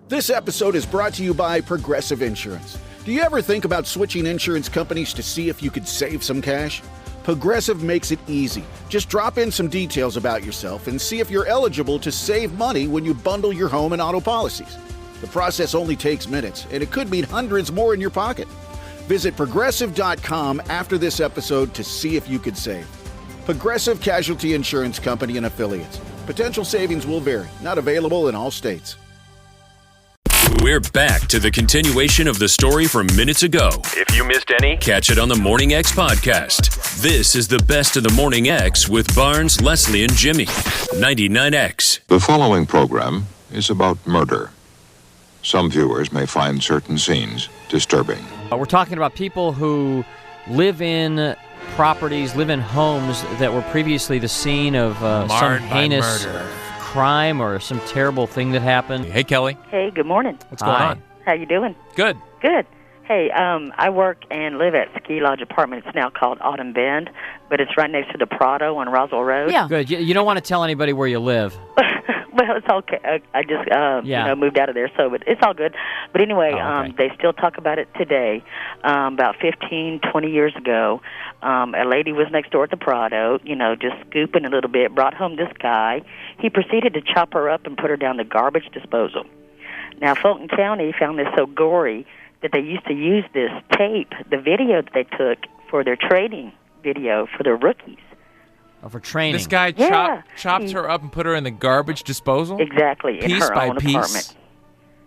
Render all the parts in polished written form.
This episode is brought to you by Progressive Insurance. Do you ever think about switching insurance companies to see if you could save some cash? Progressive makes it easy. Just drop in some details about yourself and see if you're eligible to save money when you bundle your home and auto policies. The process only takes minutes, and it could mean hundreds more in your pocket. Visit Progressive.com after this episode to see if you could save. Progressive Casualty Insurance Company and Affiliates. Potential savings will vary. Not available in all states. We're back to the continuation of the story from minutes ago. If you missed any, catch it on the Morning X podcast. This is the best of the Morning X with Barnes, Leslie, and Jimmy. 99X. The following program is about murder. Some viewers may find certain scenes disturbing. We're talking about people who live in properties, live in homes that were previously the scene of some heinous crime or some terrible thing that happened. Hey, Kelly. Hey, good morning. What's going on? How you doing? Good. Good. Hey, I work and live at Ski Lodge Apartment. It's now called Autumn Bend, but it's right next to the Prado on Roswell Road. Yeah. Good. You don't want to tell anybody where you live. Well, it's okay. I just moved out of there, so but it's all good. But anyway, they still talk about it today. About 15, 20 years ago, a lady was next door at the Prado, just scooping a little bit, brought home this guy. He proceeded to chop her up and put her down the garbage disposal. Now, Fulton County found this so gory that they used to use this tape, the video that they took for their training video for their rookies. Oh, for training. This guy chopped her up and put her in the garbage disposal? Exactly, in her own apartment.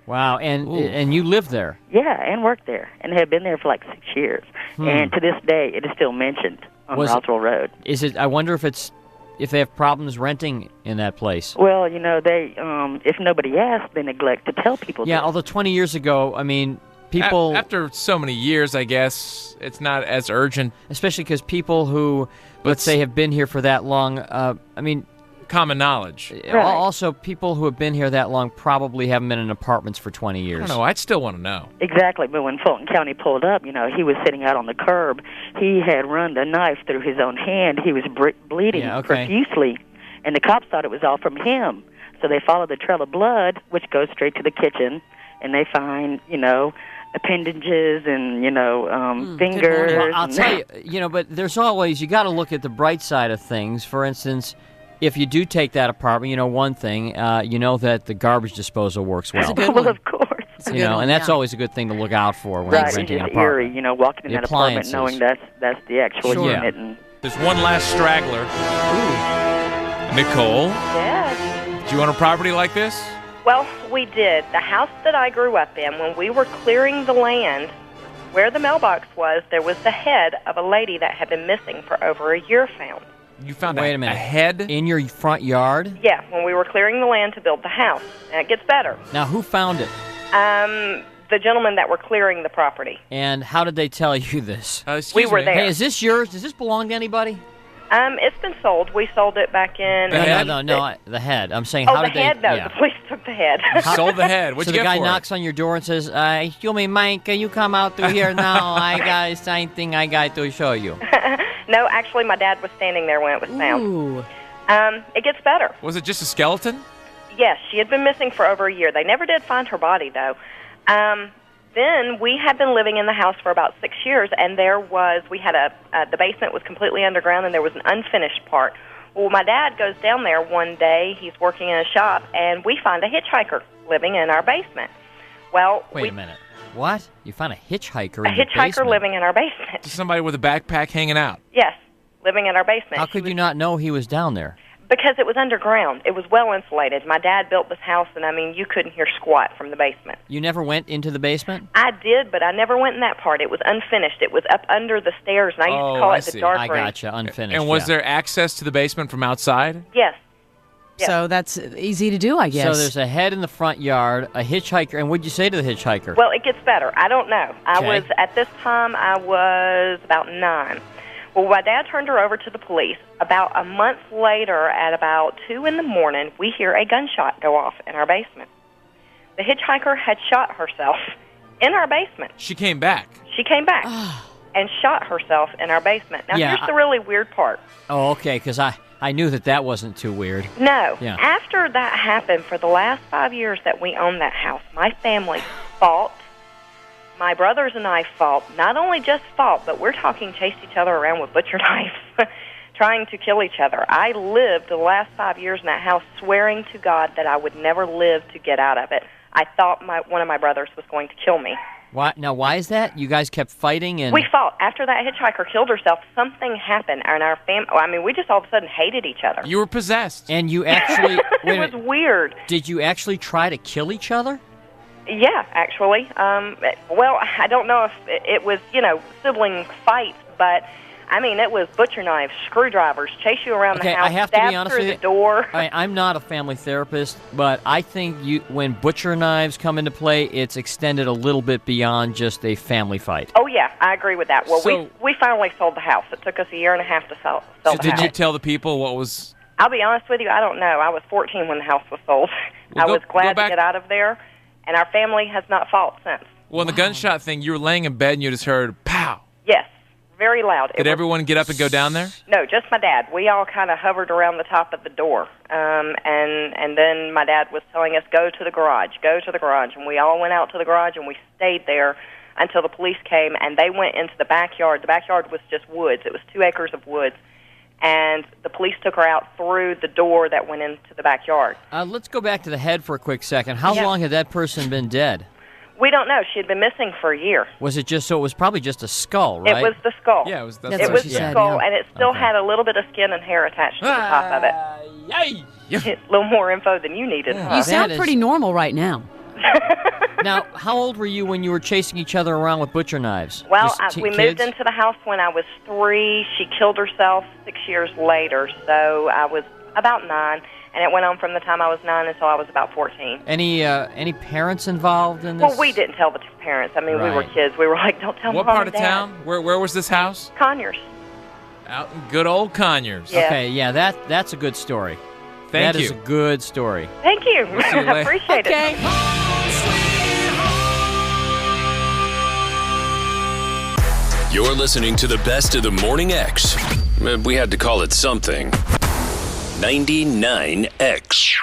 Wow, and you live there? Yeah, and worked there, and have been there for like 6 years. And to this day, it is still mentioned on Roswell Road. Is it? I wonder if they have problems renting in that place. Well, they if nobody asks, they neglect to tell people. Yeah, this. although 20 years ago, I mean, people... After so many years, I guess, it's not as urgent. Especially because people who, let's say, have been here for that long, common knowledge. Right. Also, people who have been here that long probably haven't been in apartments for 20 years. I don't know. I'd still want to know. Exactly. But when Fulton County pulled up, he was sitting out on the curb. He had run the knife through his own hand. He was bleeding profusely. And the cops thought it was all from him. So they followed the trail of blood, which goes straight to the kitchen. And they find, appendages and, fingers. Well, I'll tell you, but there's always, you got to look at the bright side of things. For instance, if you do take that apartment, one thing, that the garbage disposal works well. That's a good one. Well, of course. And that's always a good thing to look out for when you're renting an apartment. Eerie, walking in that apartment knowing that's the actual unit. And there's one last straggler. Ooh. Nicole? Yeah. Do you own a property like this? Well, we did. The house that I grew up in, when we were clearing the land, where the mailbox was, there was the head of a lady that had been missing for over a year found. You found Wait a minute. A head? In your front yard? Yeah, when we were clearing the land to build the house. And it gets better. Now, who found it? The gentlemen that were clearing the property. And how did they tell you this? We were there. Hey, is this yours? Does this belong to anybody? It's been sold. We sold it back in... No, the head. I'm saying, how did they... Oh, the head? No, the police took the head. Sold the head. What'd you get for it? So the guy knocks on your door and says, excuse me, Mike, can you come out to here now? I got something I got to show you. No, actually, my dad was standing there when it was found. Ooh. It gets better. Was it just a skeleton? Yes, she had been missing for over a year. They never did find her body, though. Then we had been living in the house for about 6 years, and the basement was completely underground, and there was an unfinished part. Well, my dad goes down there one day. He's working in a shop, and we find a hitchhiker living in our basement. Well, wait a minute. What? You found a hitchhiker in the basement? A hitchhiker living in our basement. Just somebody with a backpack hanging out? Yes, living in our basement. How could you not know he was down there? Because it was underground. It was well insulated. My dad built this house, and you couldn't hear squat from the basement. You never went into the basement? I did, but I never went in that part. It was unfinished. It was up under the stairs, and I used to call it the dark room. I gotcha, unfinished. And was there access to the basement from outside? Yes. So that's easy to do, I guess. So there's a head in the front yard, a hitchhiker, and what'd you say to the hitchhiker? Well, it gets better. I don't know. At this time, I was about 9. Well, my dad turned her over to the police. About a month later, at about 2 in the morning, we hear a gunshot go off in our basement. The hitchhiker had shot herself in our basement. She came back. She came back and shot herself in our basement. Now, here's the really weird part. Oh, okay, because I knew that wasn't too weird. No. Yeah. After that happened, for the last 5 years that we owned that house, my family fought. My brothers and I fought. Not only just fought, but we're talking chased each other around with butcher knives, trying to kill each other. I lived the last 5 years in that house swearing to God that I would never live to get out of it. I thought one of my brothers was going to kill me. Why? Now, why is that? You guys kept fighting and... We fought. After that hitchhiker killed herself, something happened, and our family... I mean, we just all of a sudden hated each other. You were possessed. And you actually... It was weird. Did you actually try to kill each other? Yeah, actually. Well, I don't know if it was, sibling fights, but... I mean, it was butcher knives, screwdrivers, chase you around the house, I have to be honest through with the door. I'm not a family therapist, but I think when butcher knives come into play, it's extended a little bit beyond just a family fight. Oh, yeah, I agree with that. Well, we finally sold the house. It took us 1.5 years to sell the house. Did you tell the people what was... I'll be honest with you, I don't know. I was 14 when the house was sold. I was glad to get out of there, and our family has not fought since. Well, in the gunshot thing, you were laying in bed and you just heard, pow. Yes. Very loud. Did everyone get up and go down there? No, just my dad. We all kind of hovered around the top of the door. And then my dad was telling us, go to the garage. And we all went out to the garage, and we stayed there until the police came, and they went into the backyard. The backyard was just woods. It was 2 acres of woods. And the police took her out through the door that went into the backyard. Let's go back to the head for a quick second. How long had that person been dead? We don't know. She had been missing for a year. Was it just, so it was probably just a skull, right? It was the skull. Yeah, it was the skull, and it still had a little bit of skin and hair attached to the top of it. Yay! A little more info than you needed, huh? You sound pretty normal right now. Now, how old were you when you were chasing each other around with butcher knives? Well, we moved into the house when I was 3. She killed herself 6 years later, so I was about 9. And it went on from the time I was 9 until I was about 14. Any parents involved in this? Well, we didn't tell the parents. I mean, we were kids. We were like, don't tell What Mom part and of Dad. town? Where was this house? Conyers. Out in good old Conyers. Yeah. Okay, yeah, that's a good story. Thank you. That is a good story. Thank you. We'll see you later. I appreciate it. You're listening to the best of the Morning X. We had to call it something. 99X.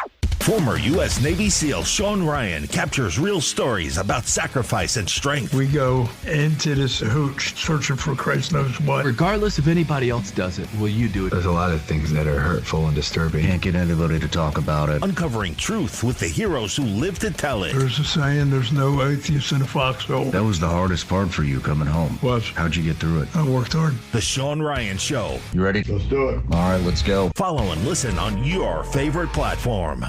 Former U.S. Navy SEAL Sean Ryan captures real stories about sacrifice and strength. We go into this hooch searching for Christ knows what. Regardless if anybody else does it, will you do it? There's a lot of things that are hurtful and disturbing. Can't get anybody to talk about it. Uncovering truth with the heroes who live to tell it. There's a saying, there's no atheist in a foxhole. That was the hardest part for you coming home. What? How'd you get through it? I worked hard. The Sean Ryan Show. You ready? Let's do it. All right, let's go. Follow and listen on your favorite platform.